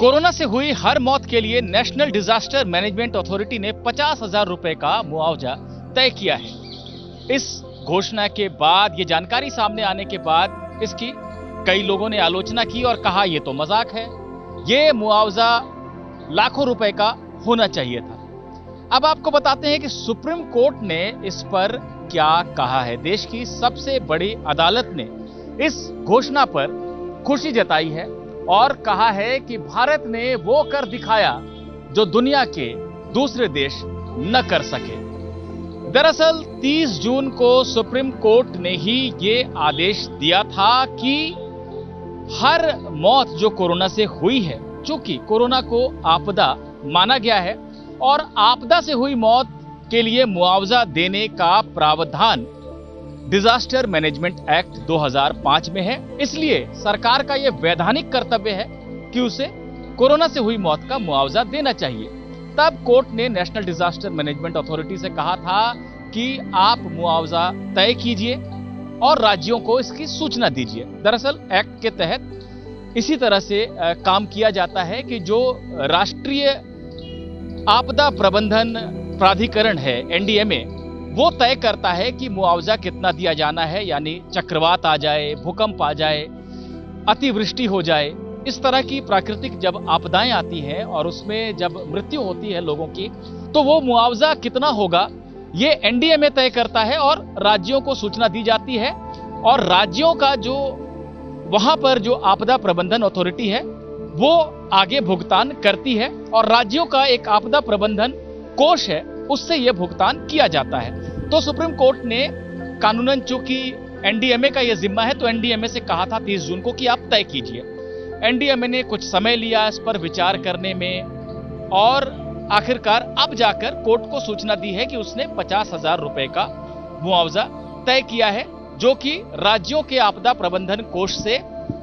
Corona से हुई हर मौत के लिए नेशनल डिजास्टर मैनेजमेंट अथॉरिटी ने 50,000 रुपए का मुआवजा तय किया है। इस घोषणा के बाद, ये जानकारी सामने आने के बाद इसकी कई लोगों ने आलोचना की और कहा यह तो मजाक है, ये मुआवजा लाखों रुपए का होना चाहिए था। अब आपको बताते हैं कि सुप्रीम कोर्ट ने इस पर क्या कहा है। देश की सबसे बड़ी अदालत ने इस घोषणा पर खुशी जताई है और कहा है कि भारत ने वो कर दिखाया जो दुनिया के दूसरे देश न कर सके। दरअसल 30 जून को सुप्रीम कोर्ट ने ही ये आदेश दिया था कि हर मौत जो कोरोना से हुई है, चूंकि कोरोना को आपदा माना गया है और आपदा से हुई मौत के लिए मुआवजा देने का प्रावधान डिजास्टर मैनेजमेंट एक्ट 2005 में है। इसलिए सरकार का यह वैधानिक कर्तव्य है कि उसे कोरोना से हुई मौत का मुआवजा देना चाहिए। तब कोर्ट ने नेशनल डिजास्टर मैनेजमेंट अथॉरिटी से कहा था कि आप मुआवजा तय कीजिए और राज्यों को इसकी सूचना दीजिए। दरअसल एक्ट के तहत इसी तरह से काम किया जाता है कि जो राष्ट्रीय आपदा प्रबंधन प्राधिकरण है, एनडीएमए, वो तय करता है कि मुआवजा कितना दिया जाना है। यानी चक्रवात आ जाए, भूकंप आ जाए, अतिवृष्टि हो जाए, इस तरह की प्राकृतिक जब आपदाएं आती हैं और उसमें जब मृत्यु होती है लोगों की, तो वो मुआवजा कितना होगा ये एनडीएमए तय करता है और राज्यों को सूचना दी जाती है। और राज्यों का जो वहां पर जो आपदा प्रबंधन अथॉरिटी है वो आगे भुगतान करती है और राज्यों का एक आपदा प्रबंधन कोष है, उससे यह भुगतान किया जाता है। तो सुप्रीम कोर्ट ने कानूनन, चूंकि एनडीएमए का यह जिम्मा है, तो एनडीएमए से कहा था 30 जून को कि आप तय कीजिए। एनडीएमए ने कुछ समय लिया इस पर विचार करने में और आखिरकार अब जाकर कोर्ट को सूचना दी है कि उसने 50,000 रुपए का मुआवजा तय किया है, जो कि राज्यों के आपदा प्रबंधन कोष से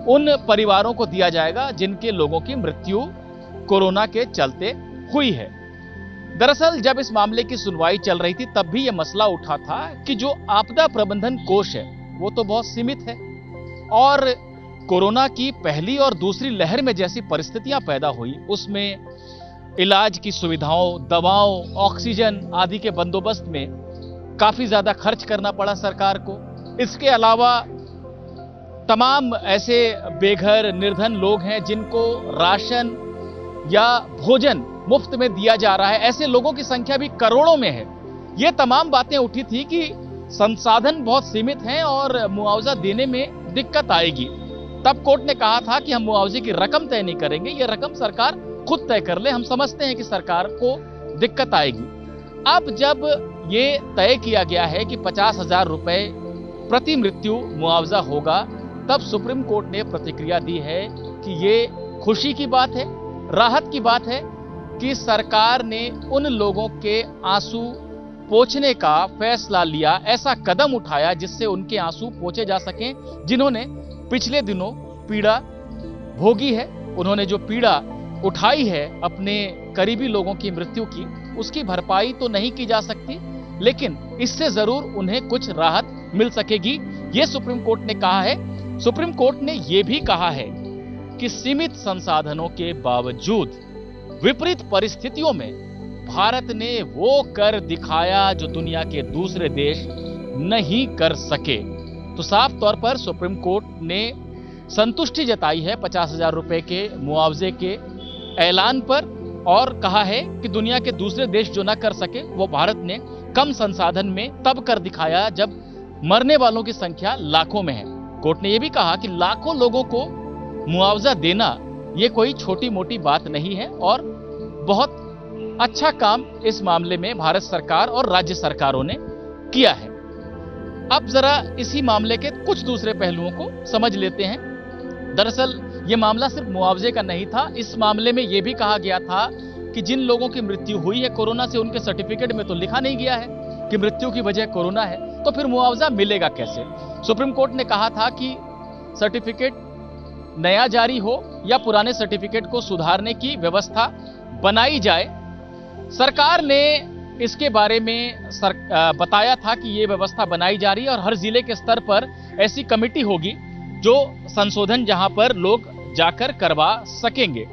उन परिवारों को दिया जाएगा जिनके लोगों की मृत्यु कोरोना के चलते हुई है। दरअसल जब इस मामले की सुनवाई चल रही थी तब भी यह मसला उठा था कि जो आपदा प्रबंधन कोष है वो तो बहुत सीमित है और कोरोना की पहली और दूसरी लहर में जैसी परिस्थितियां पैदा हुई उसमें इलाज की सुविधाओं, दवाओं, ऑक्सीजन आदि के बंदोबस्त में काफी ज्यादा खर्च करना पड़ा सरकार को। इसके अलावा तमाम ऐसे बेघर निर्धन लोग हैं जिनको राशन या भोजन मुफ्त में दिया जा रहा है, ऐसे लोगों की संख्या भी करोड़ों में है। ये तमाम बातें उठी थी कि संसाधन बहुत सीमित हैं और मुआवजा देने में दिक्कत आएगी। तब कोर्ट ने कहा था कि हम मुआवजे की रकम तय नहीं करेंगे, ये रकम सरकार खुद तय कर ले, हम समझते हैं कि सरकार को दिक्कत आएगी। अब जब ये तय किया गया है कि 50,000 रुपए प्रति मृत्यु मुआवजा होगा, तब सुप्रीम कोर्ट ने प्रतिक्रिया दी है कि ये खुशी की बात है, राहत की बात है कि सरकार ने उन लोगों के आंसू पोंछने का फैसला लिया, ऐसा कदम उठाया जिससे उनके आंसू पोंछे जा सकें जिन्होंने पिछले दिनों पीड़ा भोगी है। उन्होंने जो पीड़ा उठाई है अपने करीबी लोगों की मृत्यु की, उसकी भरपाई तो नहीं की जा सकती, लेकिन इससे जरूर उन्हें कुछ राहत मिल सकेगी, ये सुप्रीम कोर्ट ने कहा है। सुप्रीम कोर्ट ने यह भी कहा है कि सीमित संसाधनों के बावजूद विपरीत परिस्थितियों में भारत ने वो कर दिखाया जो दुनिया के दूसरे देश नहीं कर सके। तो साफ तौर पर सुप्रीम कोर्ट ने संतुष्टि जताई है 50,000 रुपए के मुआवजे के ऐलान पर और कहा है कि दुनिया के दूसरे देश जो न कर सके वो भारत ने कम संसाधन में तब कर दिखाया जब मरने वालों की संख्या लाखों में है। कोर्ट ने यह भी कहा कि लाखों लोगों को मुआवजा देना यह कोई छोटी मोटी बात नहीं है और बहुत अच्छा काम इस मामले में भारत सरकार और राज्य सरकारों ने किया है। अब जरा इसी मामले के कुछ दूसरे पहलुओं को समझ लेते हैं। दरअसल यह मामला सिर्फ मुआवजे का नहीं था, इस मामले में यह भी कहा गया था कि जिन लोगों की मृत्यु हुई है कोरोना से, उनके सर्टिफिकेट में तो लिखा नहीं गया है कि मृत्यु की वजह कोरोना है, तो फिर मुआवजा मिलेगा कैसे। सुप्रीम कोर्ट ने कहा था कि सर्टिफिकेट नया जारी हो या पुराने सर्टिफिकेट को सुधारने की व्यवस्था बनाई जाए। सरकार ने इसके बारे में बताया था कि ये व्यवस्था बनाई जा रही है और हर जिले के स्तर पर ऐसी कमेटी होगी जो संशोधन जहां पर लोग जाकर करवा सकेंगे।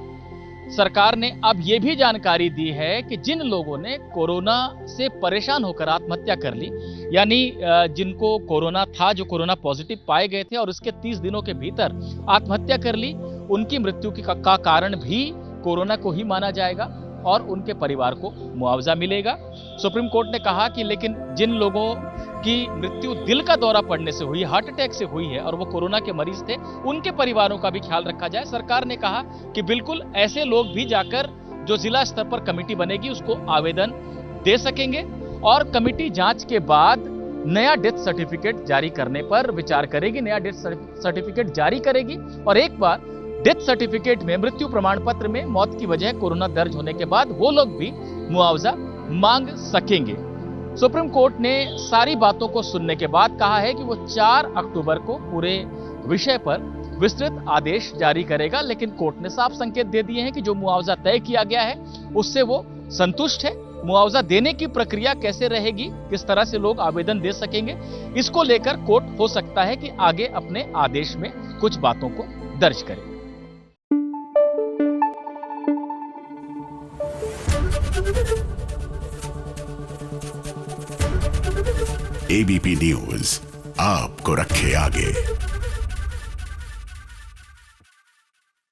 सरकार ने अब ये भी जानकारी दी है कि जिन लोगों ने कोरोना से परेशान होकर आत्महत्या कर ली, यानी जिनको कोरोना था, जो कोरोना पॉजिटिव पाए गए थे और उसके 30 दिनों के भीतर आत्महत्या कर ली, उनकी मृत्यु का कारण भी कोरोना को ही माना जाएगा और उनके परिवार को मुआवजा मिलेगा। सुप्रीम कोर्ट ने कहा कि लेकिन जिन लोगों की मृत्यु दिल का दौरा पड़ने से हुई, हार्ट अटैक से हुई है और वो कोरोना के मरीज थे, उनके परिवारों का भी ख्याल रखा जाए। सरकार ने कहा कि बिल्कुल ऐसे लोग भी जाकर जो जिला स्तर पर कमेटी बनेगी उसको आवेदन दे सकेंगे और कमेटी जांच के बाद नया डेथ सर्टिफिकेट जारी करने पर विचार करेगी, नया डेथ सर्टिफिकेट जारी करेगी और एक बार डेथ सर्टिफिकेट में, मृत्यु प्रमाण पत्र में मौत की वजह कोरोना दर्ज होने के बाद वो लोग भी मुआवजा मांग सकेंगे। सुप्रीम कोर्ट ने सारी बातों को सुनने के बाद कहा है कि वो 4 अक्टूबर को पूरे विषय पर विस्तृत आदेश जारी करेगा, लेकिन कोर्ट ने साफ संकेत दे दिए हैं कि जो मुआवजा तय किया गया है उससे वो संतुष्ट है। मुआवजा देने की प्रक्रिया कैसे रहेगी, किस तरह से लोग आवेदन दे सकेंगे, इसको लेकर कोर्ट हो सकता है कि आगे अपने आदेश में कुछ बातों को दर्ज करे। एबीपी न्यूज आपको रखे आगे।